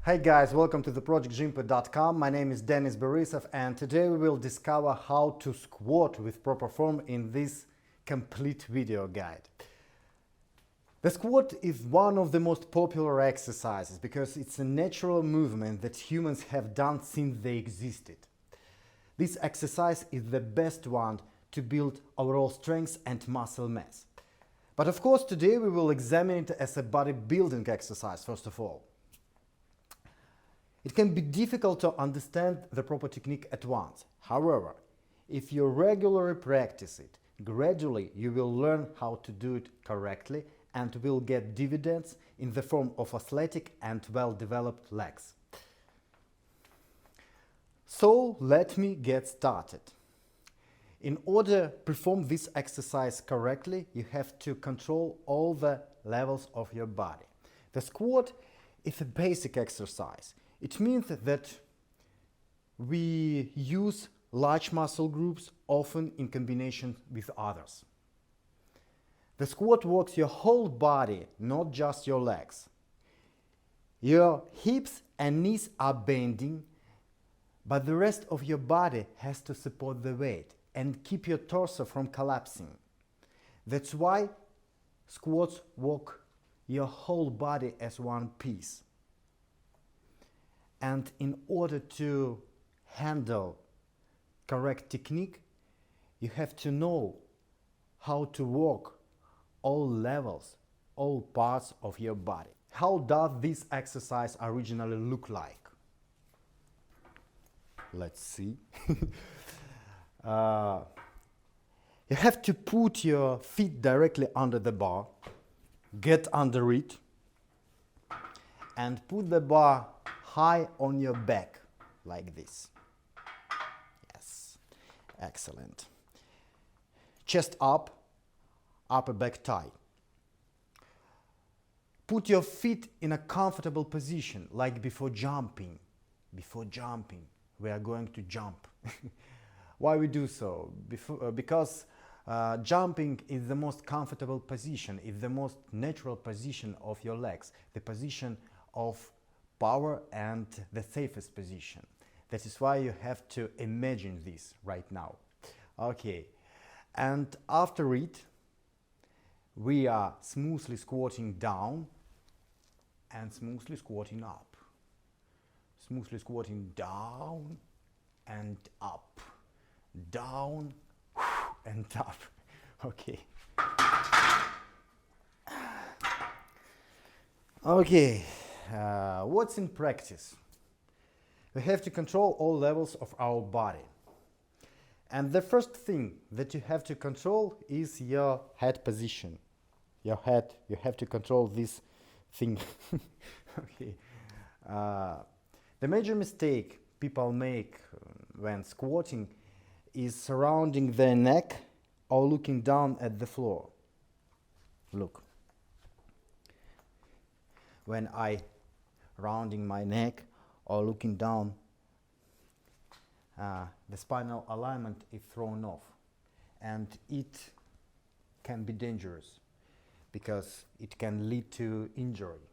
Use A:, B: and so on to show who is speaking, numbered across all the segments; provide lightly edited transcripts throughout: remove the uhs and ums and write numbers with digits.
A: Hey guys, welcome to the projectgympo.com. My name is Denis Borisov and today we will discover how to squat with proper form in this complete video guide. The squat is one of the most popular exercises because it's a natural movement that humans have done since they existed. This exercise is the best one to build overall strength and muscle mass. But of course today we will examine it as a bodybuilding exercise first of all. It can be difficult to understand the proper technique at once. However, if you regularly practice it, gradually you will learn how to do it correctly and will get dividends in the form of athletic and well-developed legs. So let me get started. In order to perform this exercise correctly, you have to control all the levels of your body. The squat is a basic exercise. It means that we use large muscle groups, often in combination with others. The squat works your whole body, not just your legs. Your hips and knees are bending, but the rest of your body has to support the weight and keep your torso from collapsing. That's why squats work your whole body as one piece. And in order to handle correct technique, you have to know how to work all levels, all parts of your body. How does this exercise originally look like? Let's see. You have to put your feet directly under the bar, get under it, and put the bar high on your back, like this. Yes, excellent. Chest up, upper back tight. Put your feet in a comfortable position, like before jumping. Before jumping, we are going to jump. Why we do so? Because jumping is the most comfortable position, is the most natural position of your legs, the position of power and the safest position. That is why you have to imagine this right now. Okay, and after it, we are smoothly squatting down and smoothly squatting up. Smoothly squatting down and up. Down and up. Okay. Okay. What's in practice? We have to control all levels of our body. And the first thing that you have to control is your head position. Your head, you have to control this thing. Okay. The major mistake people make when squatting is surrounding their neck or looking down at the floor. Look. When I rounding my neck or looking down, the spinal alignment is thrown off, and it can be dangerous because it can lead to injury.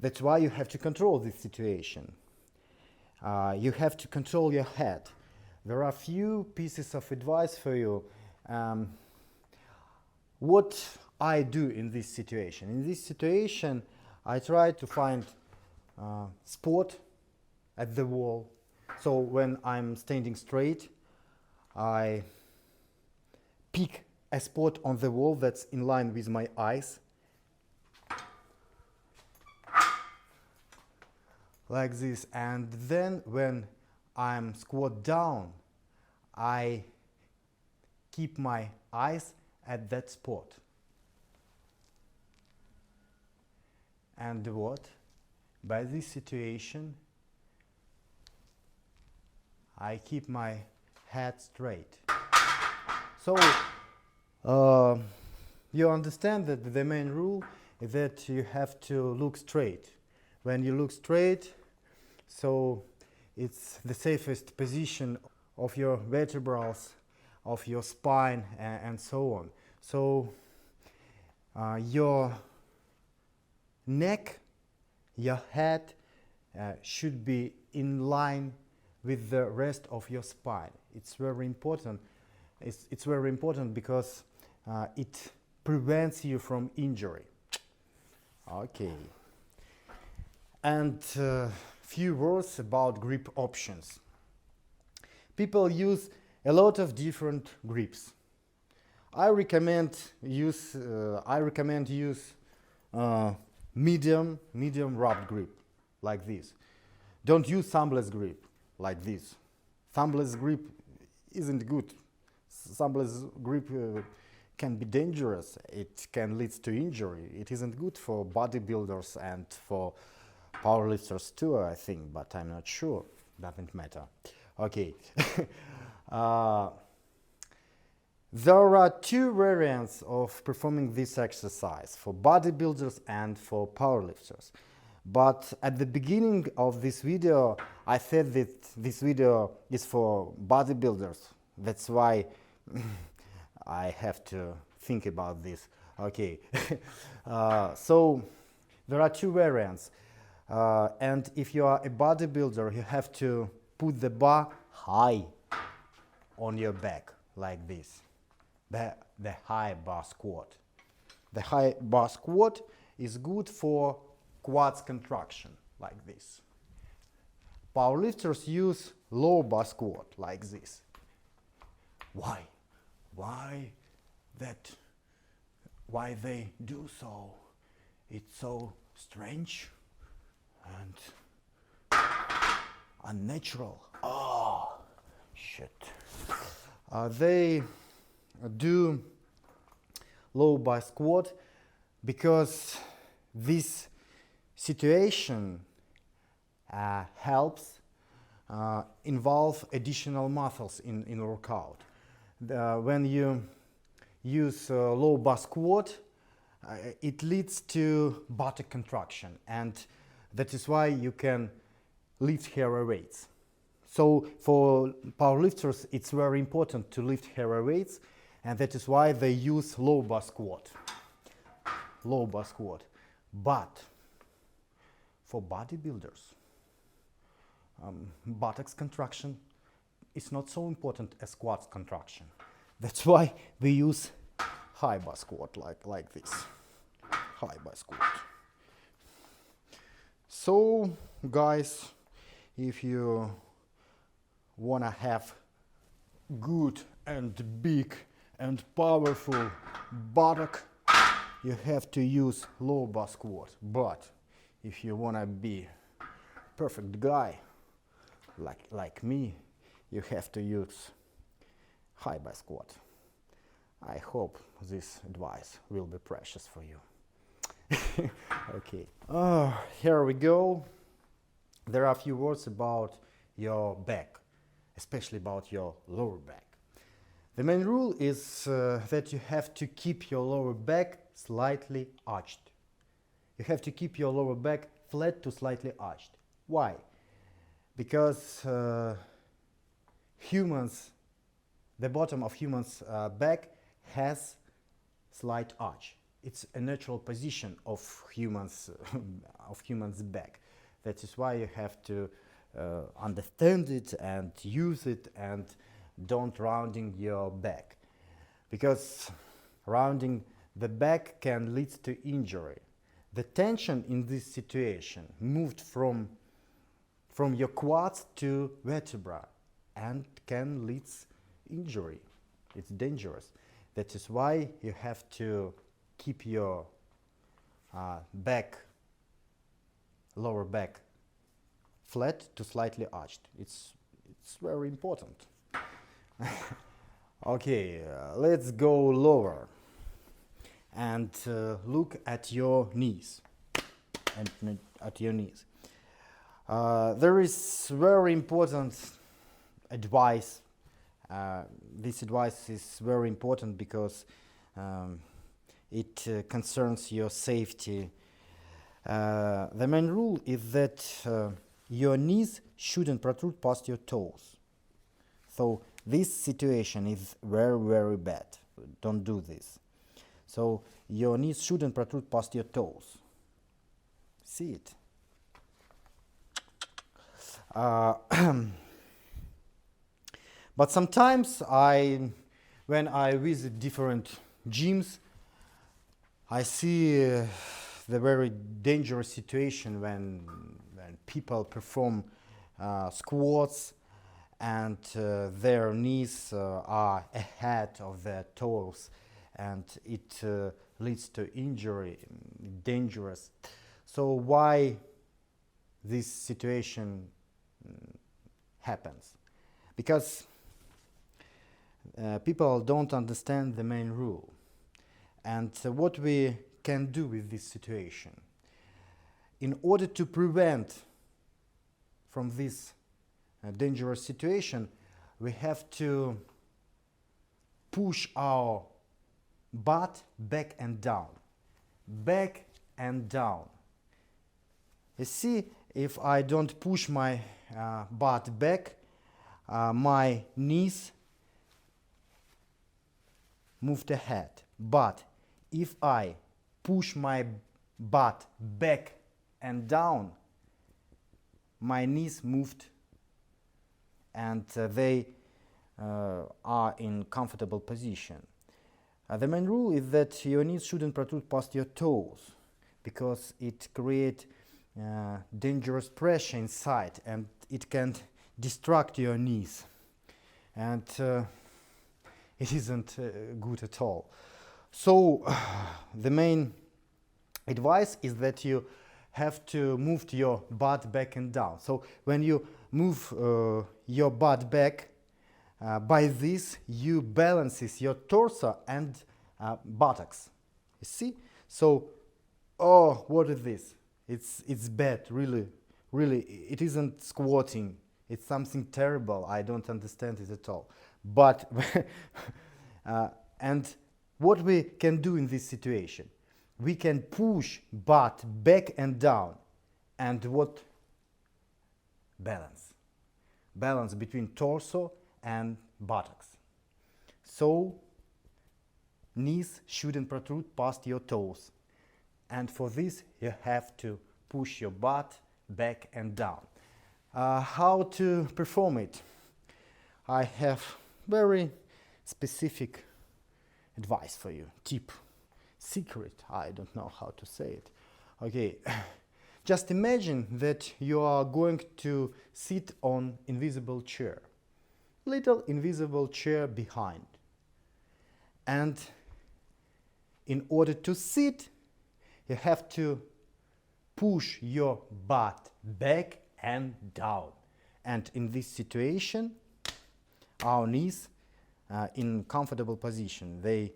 A: That's why you have to control this situation. You have to control your head. There are a few pieces of advice for you. What I do in this situation? In this situation, I try to find spot at the wall. So when I'm standing straight, I pick a spot on the wall that's in line with my eyes. Like this. And then when I'm squat down, I keep my eyes at that spot. And what? By this situation, I keep my head straight. So, you understand that the main rule is that you have to look straight. When you look straight, so it's the safest position of your vertebrals, of your spine, and so on. So, your neck, your head should be in line with the rest of your spine. It's very important. It's very important because it prevents you from injury. Okay. And few words about grip options. People use a lot of different grips. I recommend use medium wrapped grip like this. Don't use thumbless grip like this. Thumbless grip isn't good. Thumbless grip can be dangerous. It can lead to injury. It isn't good for bodybuilders and for powerlifters too, I think, but I'm not sure. Doesn't matter. Okay. There are two variants of performing this exercise, for bodybuilders and for powerlifters. But at the beginning of this video, I said that this video is for bodybuilders. That's why I have to think about this. Okay. So there are two variants. And if you are a bodybuilder, you have to put the bar high on your back, like this. The high bar squat. The high bar squat is good for quads contraction, like this. Powerlifters use low bar squat, like this. Why? Why they do so? It's so strange and unnatural. Oh, shit. They do low bar squat because this situation helps involve additional muscles in workout. When you use low bar squat, it leads to buttock contraction, and that is why you can lift heavier weights. So for powerlifters, it's very important to lift heavier weights, and that is why they use low bar squat. Low bar squat. But for bodybuilders, buttocks contraction is not so important as quads contraction. That's why we use high bar squat like this. High bar squat. So guys, if you wanna have good and big and powerful buttock, you have to use low bar squat. But if you wanna be perfect guy like me, you have to use high bar squat. I hope this advice will be precious for you. Okay. Here we go. There are a few words about your back, especially about your lower back. The main rule is that you have to keep your lower back slightly arched. You have to keep your lower back flat to slightly arched. Why? Because the bottom of humans' back has slight arch. It's a natural position of humans' back. That is why you have to understand it and use it, and don't rounding your back, because rounding the back can lead to injury. The tension in this situation moved from your quads to vertebra and can lead injury. It's dangerous. That is why you have to keep your lower back flat to slightly arched. It's very important. Okay, let's go lower and look at your knees. There is very important advice. This advice is very important because it concerns your safety. The main rule is that your knees shouldn't protrude past your toes. So this situation is very, very bad. Don't do this. So your knees shouldn't protrude past your toes. See it? But sometimes when I visit different gyms, I see the very dangerous situation when people perform squats and their knees are ahead of their toes, and it leads to injury, dangerous. So why this situation happens? Because people don't understand the main rule. And what we can do with this situation, in order to prevent from this dangerous situation, we have to push our butt back and down, back and down. You see, if I don't push my butt back, my knees moved ahead. But if I push my butt back and down, my knees moved, and they are in comfortable position. The main rule is that your knees shouldn't protrude past your toes, because it creates dangerous pressure inside, and it can distract your knees, and it isn't good at all. So the main advice is that you have to move your butt back and down. So when you move your butt back, by this you balances your torso and buttocks. You see? So, oh, what is this? It's bad, really. It isn't squatting. It's something terrible. I don't understand it at all. But and what we can do in this situation? We can push butt back and down, and what? Balance between torso and buttocks. So knees shouldn't protrude past your toes, and for this you have to push your butt back and down. How to perform it? I have very specific advice for you, tip, secret, I don't know how to say it. Okay, just imagine that you are going to sit on invisible chair, little invisible chair behind, and in order to sit you have to push your butt back and down, and in this situation our knees in comfortable position, they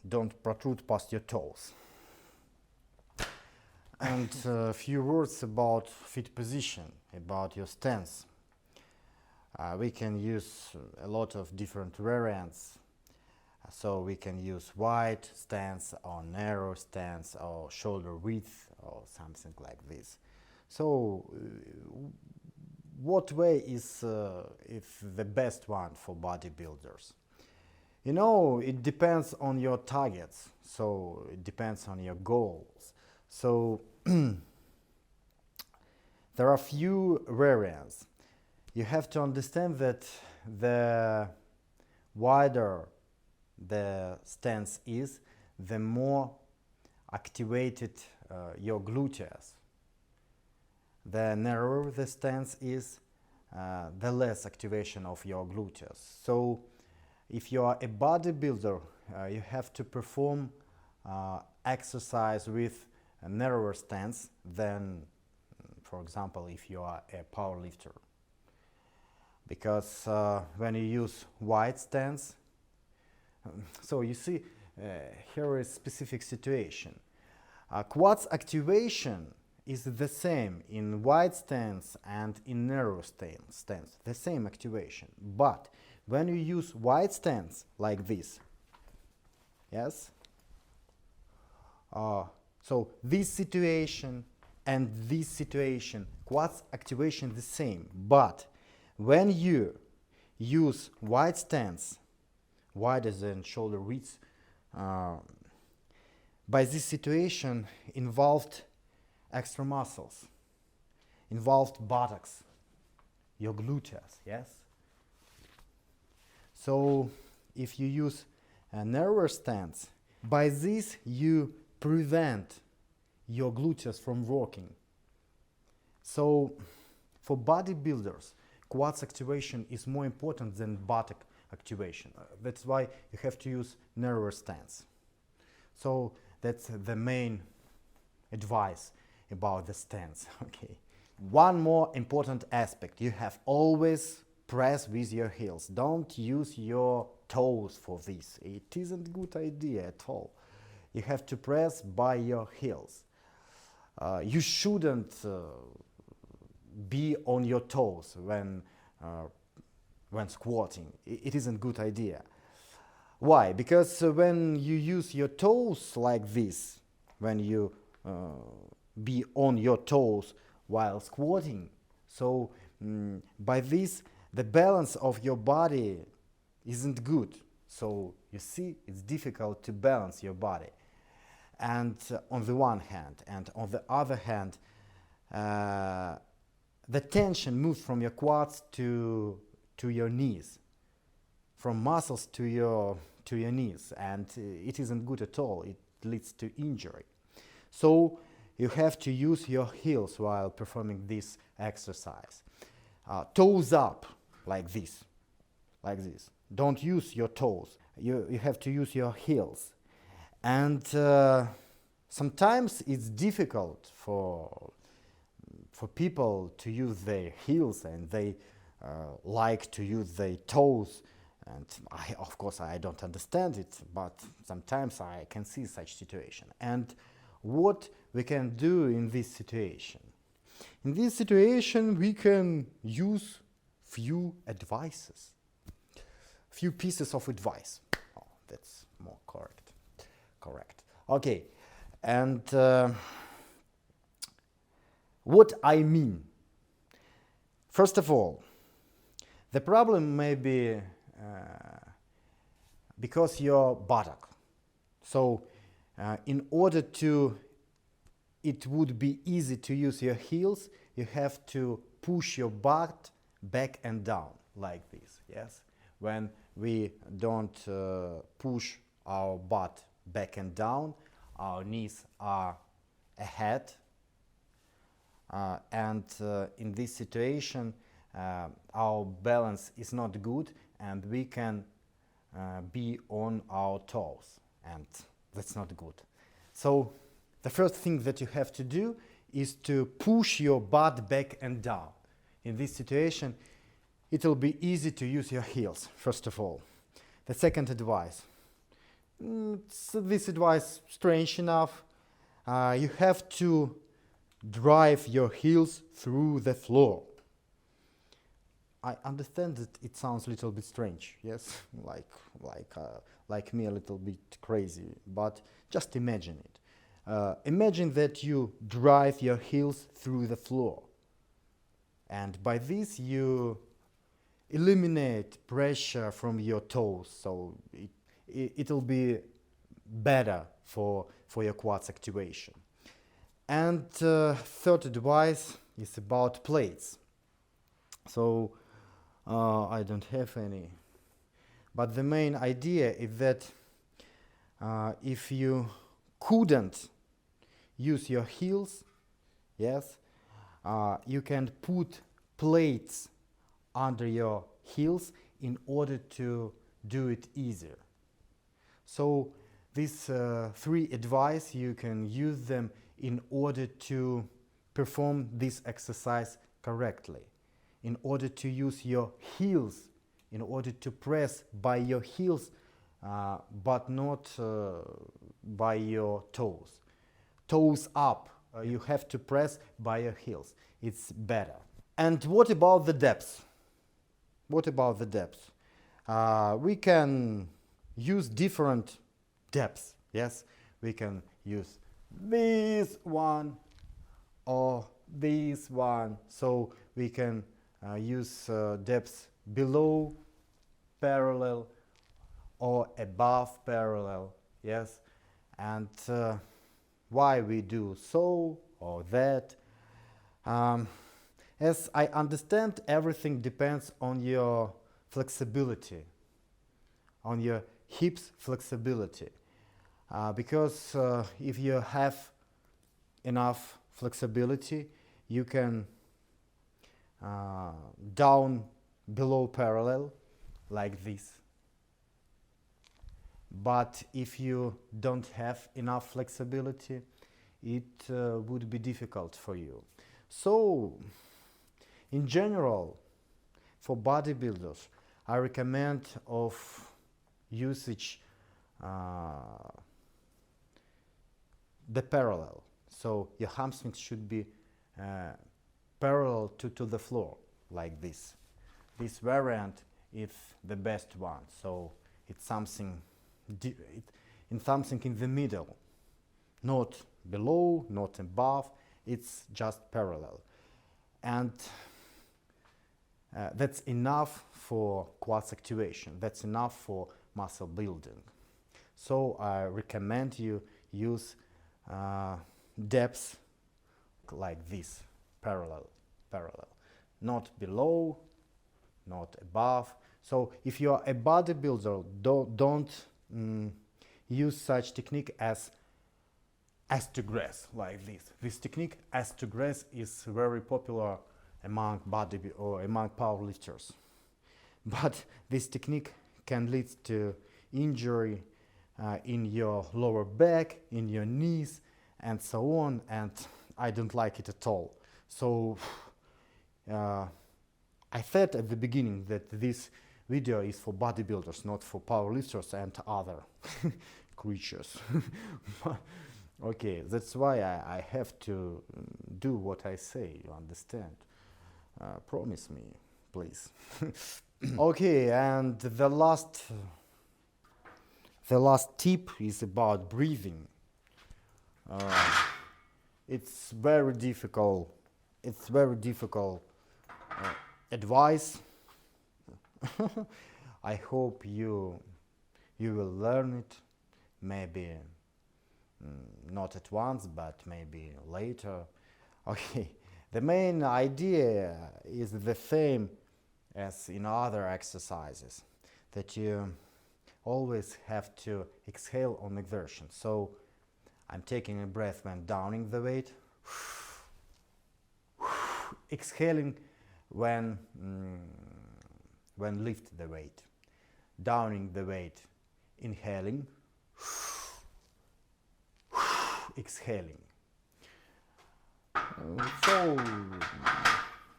A: don't protrude past your toes. And a few words about feet position, about your stance. We can use a lot of different variants. So we can use wide stance or narrow stance or shoulder width or something like this. So what way is the best one for bodybuilders? You know, it depends on your targets, so it depends on your goals. So there are few variants. You have to understand that the wider the stance is, the more activated your gluteus. The narrower the stance is, the less activation of your gluteus. So if you are a bodybuilder, you have to perform exercise with a narrower stance than, for example, if you are a power lifter. Because when you use wide stance, so you see, here is a specific situation. Quads activation is the same in wide stance and in narrow stance, the same activation. But when you use wide stance like this, yes, so this situation and this situation, quads activation the same. But when you use wide stance, wider than shoulder width, by this situation involved extra muscles. involved buttocks, your gluteus, yes? So if you use a narrower stance, by this you prevent your gluteus from working. So for bodybuilders, quads activation is more important than buttock activation. That's why you have to use narrower stance. So that's the main advice about the stance. Okay. One more important aspect: you have always press with your heels. Don't use your toes for this. It isn't a good idea at all. You have to press by your heels. You shouldn't be on your toes when squatting. It isn't a good idea. Why? Because when you use your toes like this, when you be on your toes while squatting, so by this the balance of your body isn't good. So you see, it's difficult to balance your body. And on the one hand, and on the other hand, the tension moves from your quads to your knees, from muscles to your knees, and it isn't good at all. It leads to injury. So you have to use your heels while performing this exercise. Toes up, like this. Don't use your toes. You have to use your heels. And sometimes it's difficult for people to use their heels, and they like to use their toes. And of course, I don't understand it, but sometimes I can see such situation. And what we can do in this situation? In this situation, we can use few pieces of advice. Oh, that's more correct. Okay, and what I mean? First of all, the problem may be because your buttock. So in order to it would be easy to use your heels, you have to push your butt back and down like this, yes? When we don't push our butt back and down, our knees are ahead, and in this situation our balance is not good, and we can be on our toes, and that's not good. So the first thing that you have to do is to push your butt back and down. In this situation, it will be easy to use your heels, first of all. The second advice. This advice strange enough. You have to drive your heels through the floor. I understand that it sounds a little bit strange, yes, like me, a little bit crazy, but just imagine it. Imagine that you drive your heels through the floor, and by this you eliminate pressure from your toes, so it'll be better for your quads activation. And third advice is about plates. So I don't have any, but the main idea is that if you couldn't use your heels, yes, you can put plates under your heels in order to do it easier. So these three advice, you can use them in order to perform this exercise correctly, in order to use your heels, in order to press by your heels, but not by your toes. Toes up, you have to press by your heels. It's better. And what about the depth? What about the depth? We can use different depths, yes? We can use this one or this one. So we can use depths below parallel or above parallel, yes? And why we do so or that? As I understand, everything depends on your flexibility, on your hips flexibility. Because if you have enough flexibility, you can down below parallel like this. But if you don't have enough flexibility, it would be difficult for you. So, in general, for bodybuilders, I recommend of usage the parallel. So your hamstrings should be parallel to the floor, like this. This variant is the best one. So it's something in the middle, not below, not above. It's just parallel, and that's enough for quads activation. That's enough for muscle building. So I recommend you use depths like this, parallel, not below, not above. So if you are a bodybuilder, don't use such technique as to grass like this. This technique as to grass is very popular among among powerlifters, but this technique can lead to injury in your lower back, in your knees, and so on, and I don't like it at all. So I said at the beginning that this video is for bodybuilders, not for powerlifters and other creatures. Okay, that's why I have to do what I say, you understand? Promise me, please. Okay, and the last tip is about breathing. It's very difficult. It's very difficult advice. I hope you will learn it. Maybe not at once, but maybe later. Okay, the main idea is the same as in other exercises, that you always have to exhale on exertion. So I'm taking a breath when downing the weight, exhaling when lift the weight, downing the weight, inhaling, exhaling. So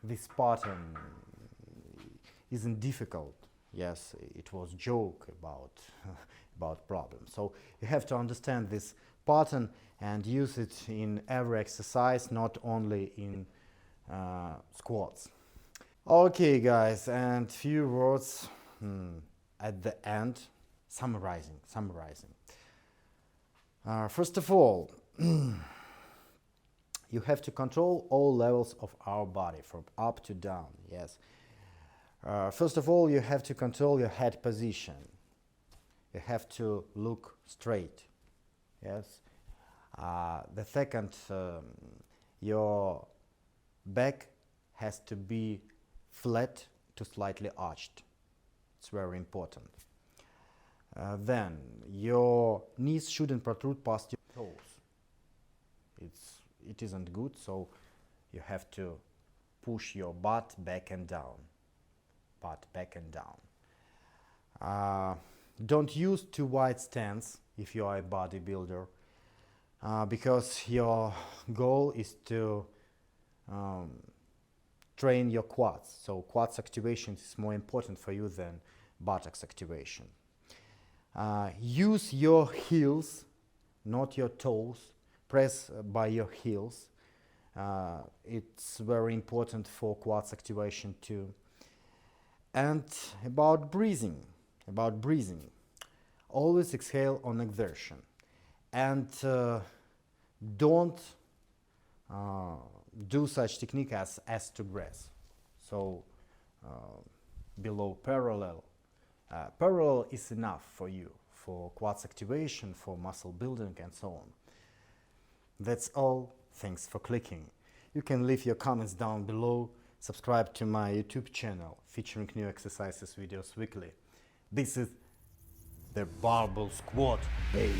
A: this pattern isn't difficult. Yes, it was joke about problems. So you have to understand this pattern and use it in every exercise, not only in squats. Okay, guys, and few words at the end, summarizing. First of all, you have to control all levels of our body from up to down. Yes. First of all, you have to control your head position. You have to look straight. Yes. The second, your back has to be flat to slightly arched. It's very important. Then your knees shouldn't protrude past your toes. It isn't good, so you have to push your butt back and down. Don't use too wide stance if you are a bodybuilder, because your goal is to train your quads. So quads activation is more important for you than buttocks activation. Use your heels, not your toes. Press by your heels. It's very important for quads activation too. And about breathing, always exhale on exertion, and don't do such technique as to grass. So below parallel. Parallel is enough for you, for quads activation, for muscle building, and so on. That's all. Thanks for clicking. You can leave your comments down below. subscribe to my YouTube channel featuring new exercises videos weekly. This is the barbell squat, baby.